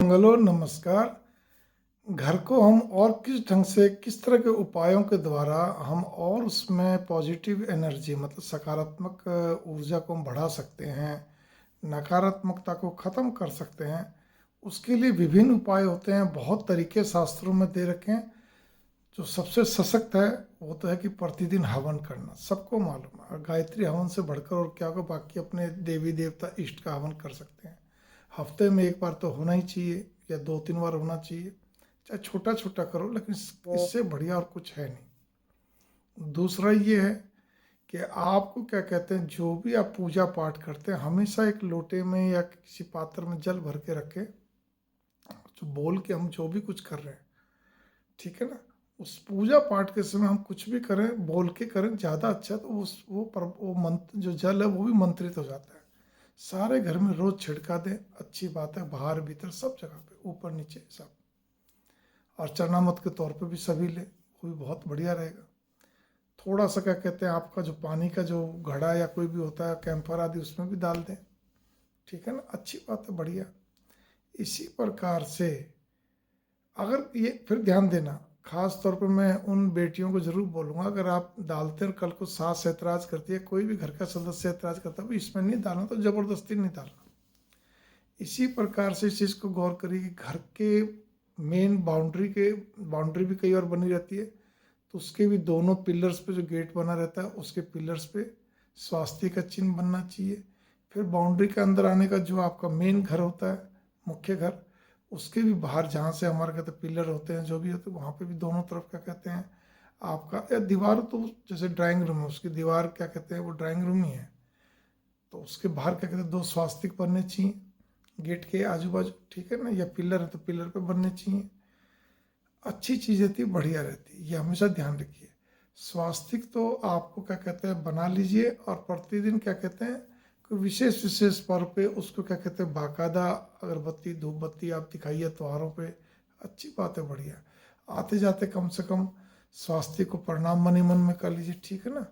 मंगलोर नमस्कार। घर को हम और किस ढंग से किस तरह के उपायों के द्वारा हम और उसमें पॉजिटिव एनर्जी मतलब सकारात्मक ऊर्जा को हम बढ़ा सकते हैं, नकारात्मकता को ख़त्म कर सकते हैं, उसके लिए विभिन्न उपाय होते हैं। बहुत तरीके शास्त्रों में दे रखे हैं। जो सबसे सशक्त है वो तो है कि प्रतिदिन हवन करना, सबको मालूम है। और गायत्री हवन से बढ़कर और क्या को बाकी अपने देवी देवता इष्ट का हवन कर सकते हैं। हफ्ते में एक बार तो होना ही चाहिए या 2-3 बार होना चाहिए। चाहे छोटा छोटा करो, लेकिन इससे बढ़िया और कुछ है नहीं। दूसरा ये है कि आपको क्या कहते हैं, जो भी आप पूजा पाठ करते हैं हमेशा एक लोटे में या किसी पात्र में जल भर के रखें। जो बोल के हम जो भी कुछ कर रहे हैं, ठीक है ना, उस पूजा पाठ के समय हम कुछ भी करें बोल के करें, ज़्यादा अच्छा। तो वो मंत्र जो जल है वो भी मंत्रित हो जाता है। सारे घर में रोज छिड़का दें, अच्छी बात है। बाहर भीतर सब जगह पे, ऊपर नीचे सब। और चरणामत के तौर पे भी सभी ले, वो भी बहुत बढ़िया रहेगा। थोड़ा सा क्या कहते हैं, आपका जो पानी का जो घड़ा या कोई भी होता है कैंपर आदि, उसमें भी डाल दें, ठीक है ना, अच्छी बात है, बढ़िया। इसी प्रकार से अगर ये फिर ध्यान देना, खास तौर पर मैं उन बेटियों को जरूर बोलूँगा, अगर आप डालते हैं कल को सास ऐतराज करती है, कोई भी घर का सदस्य ऐतराज करता है, इसमें नहीं डालना, तो ज़बरदस्ती नहीं डालना। इसी प्रकार से इस चीज़ को गौर करिए कि घर के मेन बाउंड्री भी कई बार बनी रहती है, तो उसके भी दोनों पिलर्स पे जो गेट बना रहता है उसके पिलर्स पे स्वास्तिक का चिन्ह बनना चाहिए। फिर बाउंड्री के अंदर आने का जो आपका मेन घर होता है, मुख्य घर, उसके भी बाहर जहाँ से हमारे कहते हैं पिलर होते हैं, जो भी होते हैं, वहाँ पे भी दोनों तरफ क्या कहते हैं आपका, या दीवार तो जैसे ड्राइंग रूम है, उसकी दीवार क्या कहते हैं वो ड्राइंग रूम ही है, तो उसके बाहर क्या कहते हैं 2 स्वास्तिक बनने चाहिए गेट के आजू बाजू, ठीक है ना। या पिलर है तो पिलर पे बनने चाहिए। अच्छी चीज़ रहती है, बढ़िया रहती है, ये हमेशा ध्यान रखिए। स्वास्तिक तो आपको क्या कहते हैं बना लीजिए, और प्रतिदिन क्या कहते हैं कोई विशेष विशेष पर्व पे उसको क्या कहते हैं बाकायदा अगरबत्ती धूप बत्ती आप दिखाइए त्योहारों पे, अच्छी बात है, बढ़िया। आते जाते कम से कम स्वास्तिक को प्रणाम मन ही मन में कर लीजिए, ठीक है ना,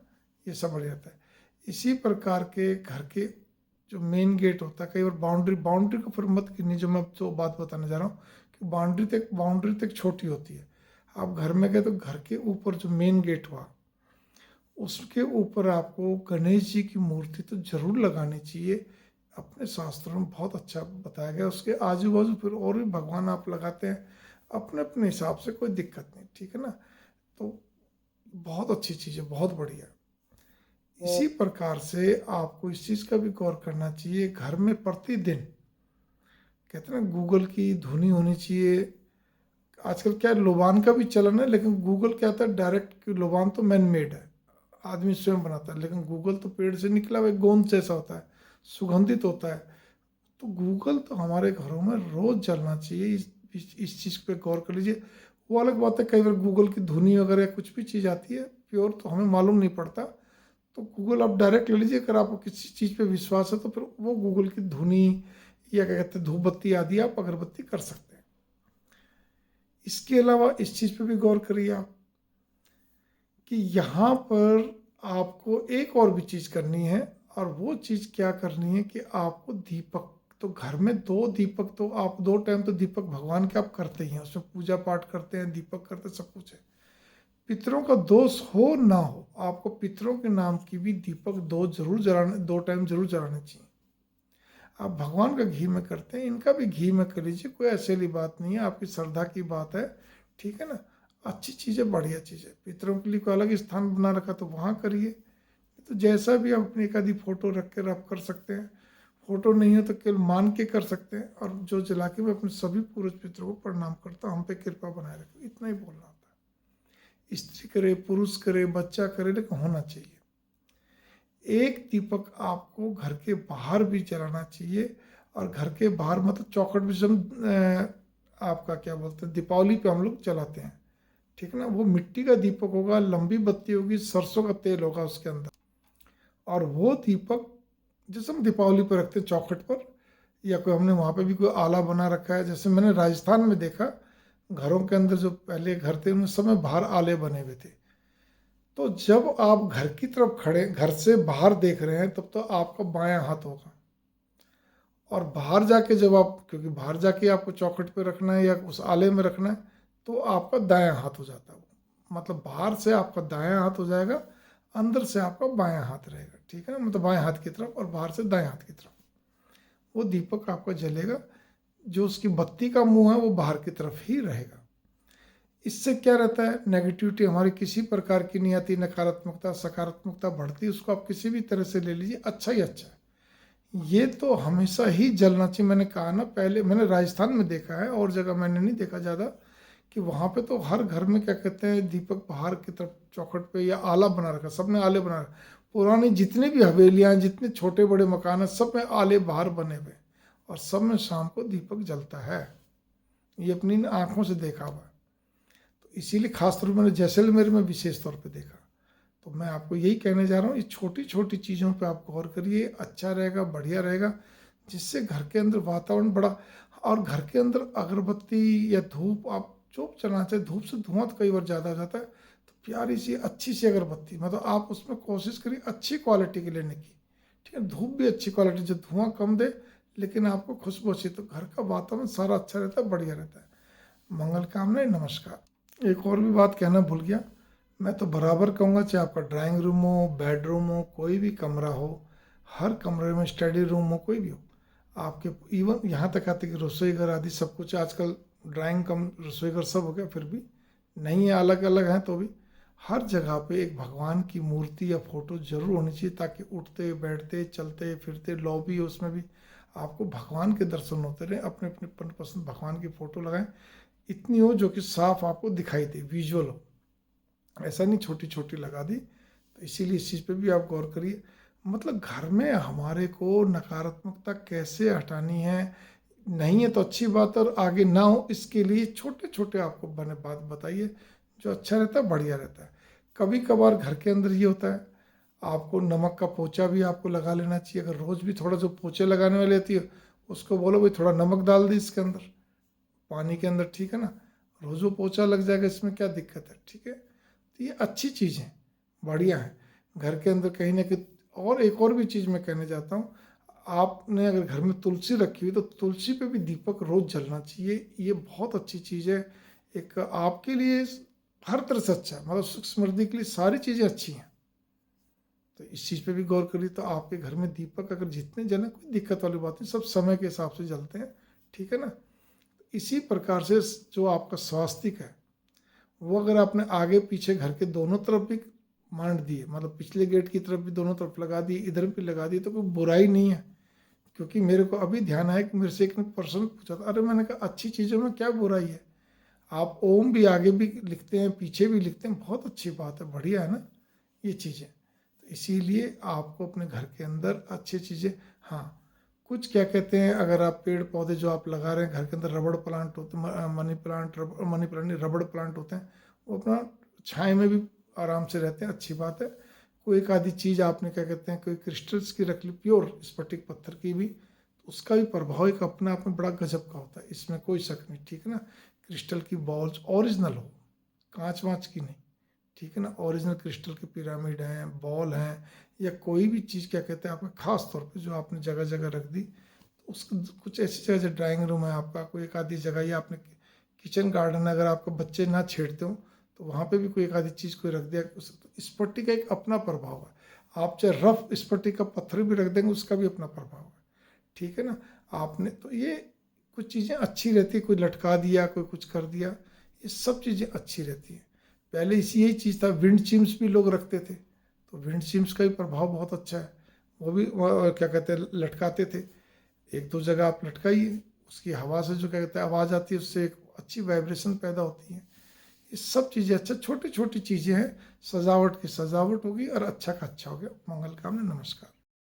ये सब बढ़िया रहता है। इसी प्रकार के घर के जो मेन गेट होता है, कई बार बाउंड्री को फिर मत गिनिए, जो मैं तो बात बताने जा रहा हूँ कि बाउंड्री तक छोटी होती है। आप घर में गए तो घर के ऊपर जो मेन गेट हुआ, उसके ऊपर आपको गणेश जी की मूर्ति तो जरूर लगानी चाहिए। अपने शास्त्रों में बहुत अच्छा बताया गया। उसके आजू बाजू फिर और भी भगवान आप लगाते हैं अपने अपने हिसाब से, कोई दिक्कत नहीं, ठीक है ना। तो बहुत अच्छी चीज़ है, बहुत बढ़िया। इसी प्रकार से आपको इस चीज़ का भी गौर करना चाहिए, घर में प्रतिदिन कहते हैं ना गूगल की धुनी होनी चाहिए। आजकल क्या है, लोबान का भी चलन है, लेकिन गूगल क्या होता है डायरेक्ट, लोबान तो मैन मेड है, आदमी स्वयं बनाता है, लेकिन गूगल तो पेड़ से निकला हुआ एक गोंद जैसा होता है, सुगंधित होता है। तो गूगल तो हमारे घरों में रोज जलना चाहिए। इस चीज़ पे गौर कर लीजिए। वो अलग बात है, कई बार गूगल की धुनी वगैरह कुछ भी चीज़ आती है प्योर, तो हमें मालूम नहीं पड़ता। तो गूगल आप डायरेक्ट ले लीजिए। अगर आपको किसी चीज़ पे विश्वास है तो फिर वो गूगल की धुनी या क्या कहते हैं धूप बत्ती आदि आप अगरबत्ती कर सकते हैं। इसके अलावा इस चीज़ पे भी गौर करिए आप कि यहाँ पर आपको एक और भी चीज़ करनी है। और वो चीज़ क्या करनी है कि आपको दीपक, तो घर में 2 दीपक, तो आप 2 टाइम तो दीपक भगवान के आप करते ही हैं, उसमें पूजा पाठ करते हैं, दीपक करते हैं, सब कुछ है। पितरों का दोष हो ना हो, आपको पितरों के नाम की भी दीपक 2 टाइम जरूर जलाने चाहिए। आप भगवान का घी में करते हैं, इनका भी घी में कर लीजिए, कोई ऐसी वाली बात नहीं है, आपकी श्रद्धा की बात है, ठीक है ना। अच्छी चीज़ है, बढ़िया चीज़ है। पितरों के लिए कोई अलग स्थान बना रखा तो वहाँ करिए। तो जैसा भी आप अपनी एक आधी फोटो रख कर आप कर सकते हैं। फोटो नहीं हो तो केवल मान के कर सकते हैं। और जो जला के मैं अपने सभी पूर्वज पितरों को प्रणाम करता हूँ, हम पे कृपा बनाए रखे, इतना ही बोलना होता है। स्त्री करे, पुरुष करे, बच्चा करे, लेकिन होना चाहिए। एक दीपक आपको घर के बाहर भी जलाना चाहिए। और घर के बाहर मतलब चौखट भी हम आपका क्या बोलते हैं दीपावली पे हम लोग जलाते हैं, ठीक है ना। वो मिट्टी का दीपक होगा, लंबी बत्ती होगी, सरसों का तेल होगा उसके अंदर। और वो दीपक जैसे हम दीपावली पर रखते हैं चौखट पर, या कोई हमने वहाँ पे भी कोई आला बना रखा है, जैसे मैंने राजस्थान में देखा घरों के अंदर जो पहले घर थे उन समय बाहर आले बने हुए थे। तो जब आप घर की तरफ खड़े, घर से बाहर देख रहे हैं, तब तो आपका बायां हाथ होगा। और बाहर जाके जब आप, क्योंकि बाहर जाके आपको चौखट पे रखना है या उस आले में रखना है, तो आपका दायां हाथ हो जाता है वो। मतलब बाहर से आपका दायां हाथ हो जाएगा, अंदर से आपका बायां हाथ रहेगा, ठीक है ना, मतलब बाएं हाथ की तरफ और बाहर से दाएं हाथ की तरफ वो दीपक आपका जलेगा। जो उसकी बत्ती का मुंह है वो बाहर की तरफ ही रहेगा। इससे क्या रहता है, नेगेटिविटी हमारी किसी प्रकार की नहीं आती, नकारात्मकता सकारात्मकता बढ़ती है। उसको आप किसी भी तरह से ले लीजिए, अच्छा ही अच्छा है। ये तो हमेशा ही जलना चाहिए। मैंने कहा ना, पहले मैंने राजस्थान में देखा है, और जगह मैंने नहीं देखा ज़्यादा, कि वहाँ पे तो हर घर में क्या कहते हैं, दीपक बाहर की तरफ चौखट पे या आला बना रखा, सब ने आले बना रखा। पुरानी जितनी भी हवेलियाँ हैं, जितने छोटे बड़े मकान हैं, सब में आले बाहर बने हुए हैं, और सब में शाम को दीपक जलता है। ये अपनी आंखों से देखा हुआ है। तो इसीलिए खासतौर पर मैंने जैसलमेर में विशेष तौर पे देखा। तो मैं आपको यही कहने जा रहा हूँ, ये छोटी छोटी चीज़ों पे आप गौर करिए, अच्छा रहेगा, बढ़िया रहेगा, जिससे घर के अंदर वातावरण बड़ा। और घर के अंदर अगरबत्ती या धूप आप जो चलाना चाहिए, धूप से धुआं तो कई बार ज़्यादा हो जाता है, तो प्यारी सी अच्छी सी अगरबत्ती, मतलब आप उसमें कोशिश करिए अच्छी क्वालिटी की लेने की, ठीक है, धूप भी अच्छी क्वालिटी जो धुआं कम दे, लेकिन आपको खुशबू अच्छी, तो घर का वातावरण सारा अच्छा रहता है, बढ़िया रहता है। मंगल कामना, नमस्कार। एक और भी बात कहना भूल गया, मैं तो बराबर कहूँगा, चाहे आपका ड्राइंग रूम हो, बेडरूम हो, कोई भी कमरा हो, हर कमरे में स्टडी रूम हो, कोई भी हो, आपके इवन यहाँ तक आते कि रसोई घर आदि सब कुछ आजकल ड्राइंग कम रसोई घर सब हो गया, फिर भी नहीं है, अलग अलग हैं, तो भी हर जगह पे एक भगवान की मूर्ति या फोटो जरूर होनी चाहिए, ताकि उठते बैठते चलते फिरते लॉबी हो उसमें भी आपको भगवान के दर्शन होते रहे। अपने अपने पसंद भगवान की फोटो लगाएं, इतनी हो जो कि साफ आपको दिखाई दे, विजुअल हो, ऐसा नहीं छोटी छोटी लगा दी। तो इसीलिए इस चीज़ पे भी आप गौर करिए। मतलब घर में हमारे को नकारात्मकता कैसे हटानी है, नहीं है तो अच्छी बात, और आगे ना हो इसके लिए छोटे छोटे आपको बने बात बताइए, जो अच्छा रहता है, बढ़िया रहता है। कभी कभार घर के अंदर ये होता है, आपको नमक का पोछा भी आपको लगा लेना चाहिए। अगर रोज़ भी थोड़ा, जो पोछे लगाने वाली होती है उसको बोलो भाई थोड़ा नमक डाल दी इसके अंदर, पानी के अंदर, ठीक है ना, रोज़ वो पोछा लग जाएगा, इसमें क्या दिक्कत है, ठीक है। तो ये अच्छी चीज़ है, बढ़िया है घर के अंदर कहीं ना कहीं। और एक और भी चीज़ मैं कहने जाता हूँ, आपने अगर घर में तुलसी रखी हुई तो तुलसी पे भी दीपक रोज जलना चाहिए। ये बहुत अच्छी चीज़ है, एक आपके लिए हर तरह से अच्छा है, मतलब सुख समृद्धि के लिए सारी चीज़ें अच्छी हैं। तो इस चीज़ पे भी गौर करिए, तो आपके घर में दीपक अगर जितने जले, कोई दिक्कत वाली बात नहीं, सब समय के हिसाब से जलते हैं, ठीक है ना। इसी प्रकार से जो आपका स्वास्तिक है, वो अगर आपने आगे पीछे घर के दोनों तरफ भी मांड दिए, मतलब पिछले गेट की तरफ भी दोनों तरफ लगा दिए, इधर भी लगा दिए, तो कोई बुराई नहीं है। क्योंकि मेरे को अभी ध्यान आया कि मेरे से एक ने पर्सन पूछा था, अरे मैंने कहा अच्छी चीज़ों में क्या बुराई है, आप ओम भी आगे भी लिखते हैं पीछे भी लिखते हैं, बहुत अच्छी बात है, बढ़िया है ना ये चीज़ें। तो इसीलिए आपको अपने घर के अंदर अच्छी चीज़ें, हाँ कुछ क्या कहते हैं, अगर आप पेड़ पौधे जो आप लगा रहे हैं घर के अंदर, रबड़ प्लांट होते हैं, मनी प्लांट नहीं, रबड़ प्लांट होते हैं, वो अपना छाए में भी आराम से रहते हैं, अच्छी बात है। कोई एक आधी चीज़ आपने क्या कहते हैं, कोई क्रिस्टल्स की रख ली, प्योर स्फटिक पत्थर की भी, तो उसका भी प्रभाव एक अपने आप में बड़ा गजब का होता है, इसमें कोई शक नहीं, ठीक है ना। क्रिस्टल की बॉल्स ओरिजिनल हो, कांच वाँच की नहीं, ठीक है ना, ओरिजिनल क्रिस्टल के पिरामिड हैं, बॉल हैं, या कोई भी चीज़ क्या कहते हैं आपका खास तौर पे जो आपने जगह जगह रख दी, तो उसको कुछ ऐसी जगह, जैसे ड्राइंग रूम है आपका, कोई एक आधी जगह, या आपने किचन गार्डन है, अगर आपके बच्चे ना छेड़ते हो तो वहाँ पे भी कोई एक आधी चीज़ कोई रख दिया, स्फटिक का एक अपना प्रभाव है। आप चाहे रफ स्फटिक का पत्थर भी रख देंगे, उसका भी अपना प्रभाव है, ठीक है ना। आपने तो ये कुछ चीज़ें अच्छी रहती है, कोई लटका दिया, कोई कुछ कर दिया, ये सब चीज़ें अच्छी रहती हैं। पहले इसी यही चीज़ था, विंड चिम्स भी लोग रखते थे, तो विंड चिम्स का भी प्रभाव बहुत अच्छा है, वो भी क्या कहते हैं लटकाते थे, एक दो जगह आप लटकाइए, उसकी हवा से जो क्या कहते हैं आवाज़ आती है, उससे एक अच्छी वाइब्रेशन पैदा होती है। ये सब चीज़ें अच्छा, छोटी छोटी चीज़ें हैं, सजावट की सजावट होगी और अच्छा का अच्छा हो गया। मंगल कामना, नमस्कार।